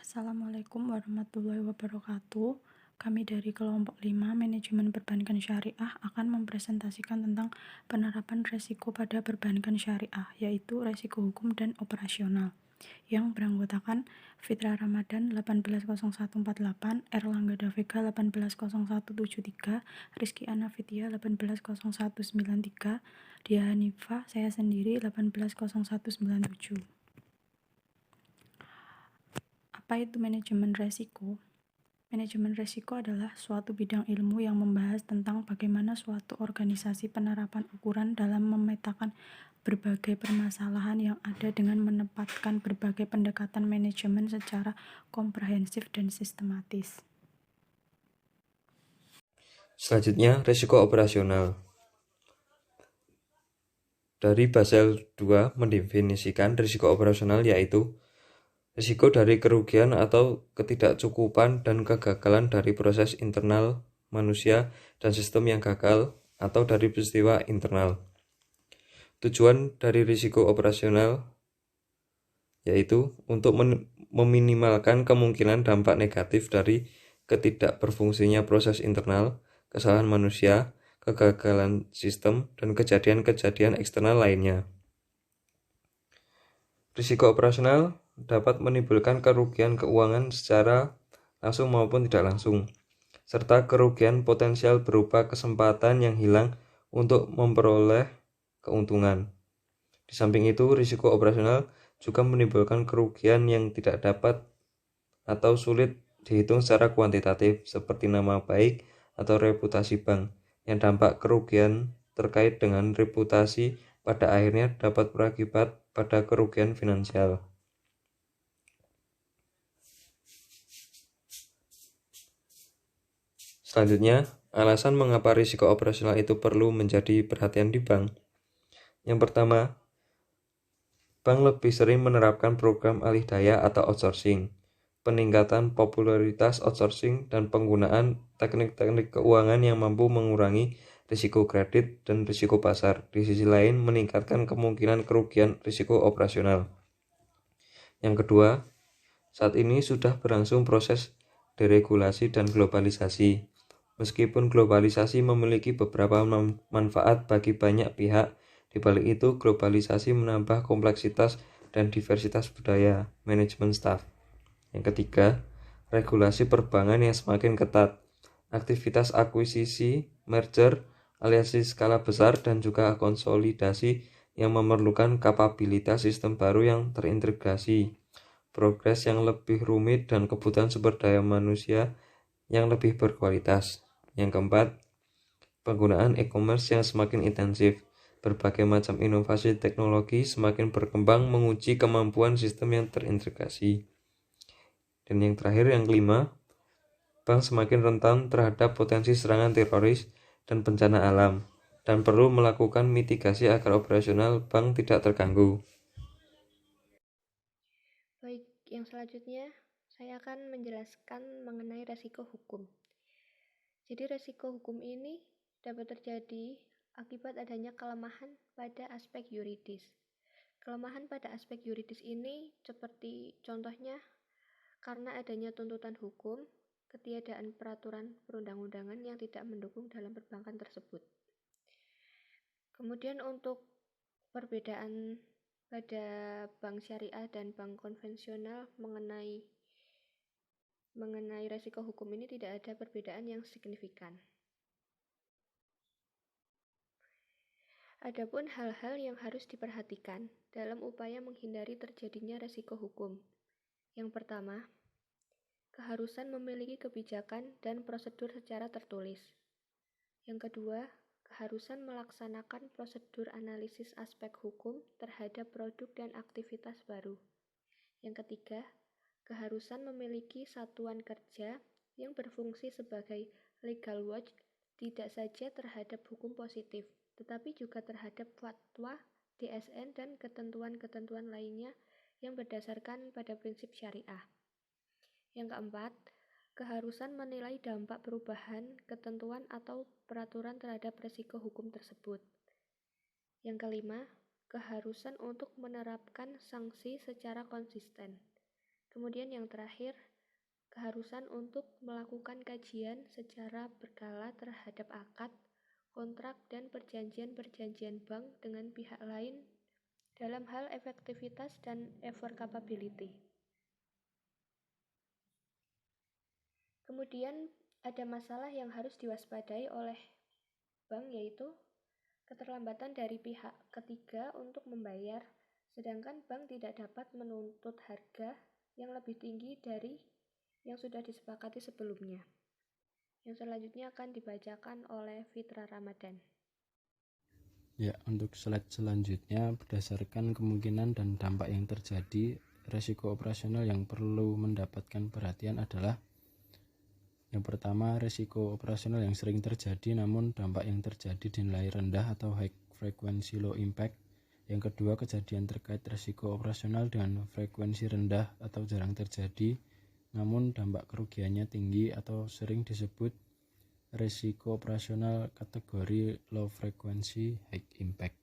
Assalamualaikum warahmatullahi wabarakatuh. Kami dari kelompok 5 Manajemen Perbankan Syariah akan mempresentasikan tentang penerapan resiko pada perbankan syariah, yaitu resiko hukum dan operasional, yang beranggotakan Fitra Ramadan 180148, Erlangga Davega 180173, Rizky Anafitia 180193, Dia Hanifah, saya sendiri 180197. Apa itu manajemen resiko? Manajemen resiko adalah suatu bidang ilmu yang membahas tentang bagaimana suatu organisasi penerapan ukuran dalam memetakan berbagai permasalahan yang ada dengan menempatkan berbagai pendekatan manajemen secara komprehensif dan sistematis. Selanjutnya, risiko operasional. Dari Basel II mendefinisikan risiko operasional yaitu risiko dari kerugian atau ketidakcukupan dan kegagalan dari proses internal manusia dan sistem yang gagal atau dari peristiwa internal. Tujuan dari risiko operasional yaitu untuk meminimalkan kemungkinan dampak negatif dari ketidakberfungsinya proses internal, kesalahan manusia, kegagalan sistem, dan kejadian-kejadian eksternal lainnya. Risiko operasional dapat menimbulkan kerugian keuangan secara langsung maupun tidak langsung, serta kerugian potensial berupa kesempatan yang hilang untuk memperoleh keuntungan. Di samping itu, risiko operasional juga menimbulkan kerugian yang tidak dapat atau sulit dihitung secara kuantitatif, seperti nama baik atau reputasi bank, yang dampak kerugian terkait dengan reputasi pada akhirnya dapat berakibat pada kerugian finansial. Selanjutnya, alasan mengapa risiko operasional itu perlu menjadi perhatian di bank. Yang pertama, bank lebih sering menerapkan program alih daya atau outsourcing, peningkatan popularitas outsourcing, dan penggunaan teknik-teknik keuangan yang mampu mengurangi risiko kredit dan risiko pasar. Di sisi lain, meningkatkan kemungkinan kerugian risiko operasional. Yang kedua, saat ini sudah berlangsung proses deregulasi dan globalisasi. Meskipun globalisasi memiliki beberapa manfaat bagi banyak pihak, di balik itu globalisasi menambah kompleksitas dan diversitas budaya, manajemen staff. Yang ketiga, regulasi perbankan yang semakin ketat, aktivitas akuisisi, merger, aliansi skala besar, dan juga konsolidasi yang memerlukan kapabilitas sistem baru yang terintegrasi, progres yang lebih rumit, dan kebutuhan sumber daya manusia yang lebih berkualitas. Yang keempat, penggunaan e-commerce yang semakin intensif. Berbagai macam inovasi teknologi semakin berkembang menguji kemampuan sistem yang terintegrasi. Dan yang terakhir, yang kelima, bank semakin rentan terhadap potensi serangan teroris dan bencana alam, dan perlu melakukan mitigasi agar operasional bank tidak terganggu. Baik, yang selanjutnya saya akan menjelaskan mengenai resiko hukum. Jadi resiko hukum ini dapat terjadi akibat adanya kelemahan pada aspek yuridis. Kelemahan pada aspek yuridis ini seperti contohnya karena adanya tuntutan hukum, ketiadaan peraturan perundang-undangan yang tidak mendukung dalam perbankan tersebut. Kemudian untuk perbedaan pada bank syariah dan bank konvensional mengenai resiko hukum ini tidak ada perbedaan yang signifikan. Adapun hal-hal yang harus diperhatikan dalam upaya menghindari terjadinya resiko hukum. Yang pertama, keharusan memiliki kebijakan dan prosedur secara tertulis. Yang kedua, keharusan melaksanakan prosedur analisis aspek hukum terhadap produk dan aktivitas baru. Yang ketiga, keharusan memiliki satuan kerja yang berfungsi sebagai legal watch tidak saja terhadap hukum positif, tetapi juga terhadap fatwa, DSN, dan ketentuan-ketentuan lainnya yang berdasarkan pada prinsip syariah. Yang keempat, keharusan menilai dampak perubahan ketentuan atau peraturan terhadap risiko hukum tersebut. Yang kelima, keharusan untuk menerapkan sanksi secara konsisten. Kemudian yang terakhir, keharusan untuk melakukan kajian secara berkala terhadap akad, kontrak, dan perjanjian-perjanjian bank dengan pihak lain dalam hal efektivitas dan effort capability. Kemudian ada masalah yang harus diwaspadai oleh bank, yaitu keterlambatan dari pihak ketiga untuk membayar, sedangkan bank tidak dapat menuntut harga yang lebih tinggi dari yang sudah disepakati sebelumnya. Yang selanjutnya akan dibacakan oleh Fitra Ramadan. Ya, untuk slide selanjutnya, berdasarkan kemungkinan dan dampak yang terjadi, resiko operasional yang perlu mendapatkan perhatian adalah: yang pertama, resiko operasional yang sering terjadi namun dampak yang terjadi dinilai rendah atau high frequency low impact. Yang kedua, kejadian terkait resiko operasional dengan frekuensi rendah atau jarang terjadi namun dampak kerugiannya tinggi atau sering disebut resiko operasional kategori low frequency high impact.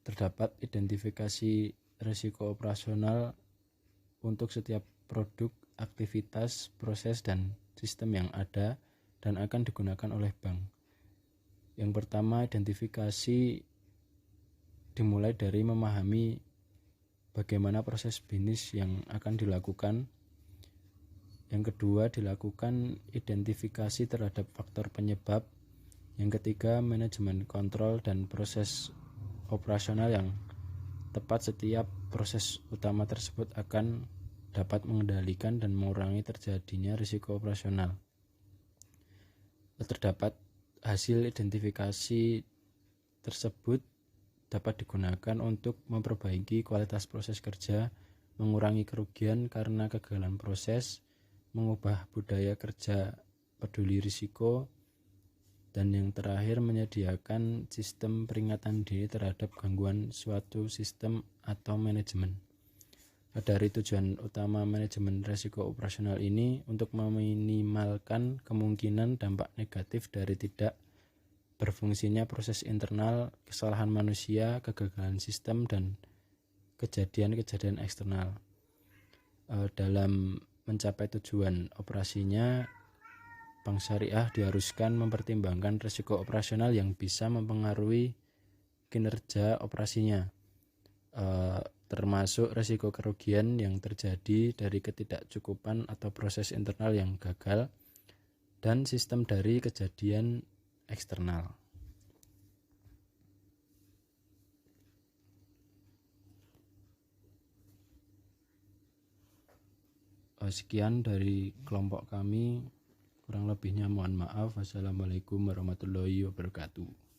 Terdapat identifikasi resiko operasional untuk setiap produk, aktivitas, proses, dan sistem yang ada dan akan digunakan oleh bank. Yang pertama, identifikasi dimulai dari memahami bagaimana proses bisnis yang akan dilakukan. Yang kedua, dilakukan identifikasi terhadap faktor penyebab. Yang ketiga, manajemen kontrol dan proses operasional yang tepat. Setiap proses utama tersebut akan dapat mengendalikan dan mengurangi terjadinya risiko operasional. Terdapat hasil identifikasi tersebut dapat digunakan untuk memperbaiki kualitas proses kerja, mengurangi kerugian karena kegagalan proses, mengubah budaya kerja peduli risiko, dan yang terakhir menyediakan sistem peringatan dini terhadap gangguan suatu sistem atau manajemen. Dari tujuan utama manajemen risiko operasional ini untuk meminimalkan kemungkinan dampak negatif dari tidak berfungsinya proses internal, kesalahan manusia, kegagalan sistem, dan kejadian-kejadian eksternal. Dalam mencapai tujuan operasinya, bank syariah diharuskan mempertimbangkan risiko operasional yang bisa mempengaruhi kinerja operasinya, termasuk risiko kerugian yang terjadi dari ketidakcukupan atau proses internal yang gagal dan sistem dari kejadian eksternal. Sekian dari kelompok kami, kurang lebihnya mohon maaf. Wassalamualaikum warahmatullahi wabarakatuh.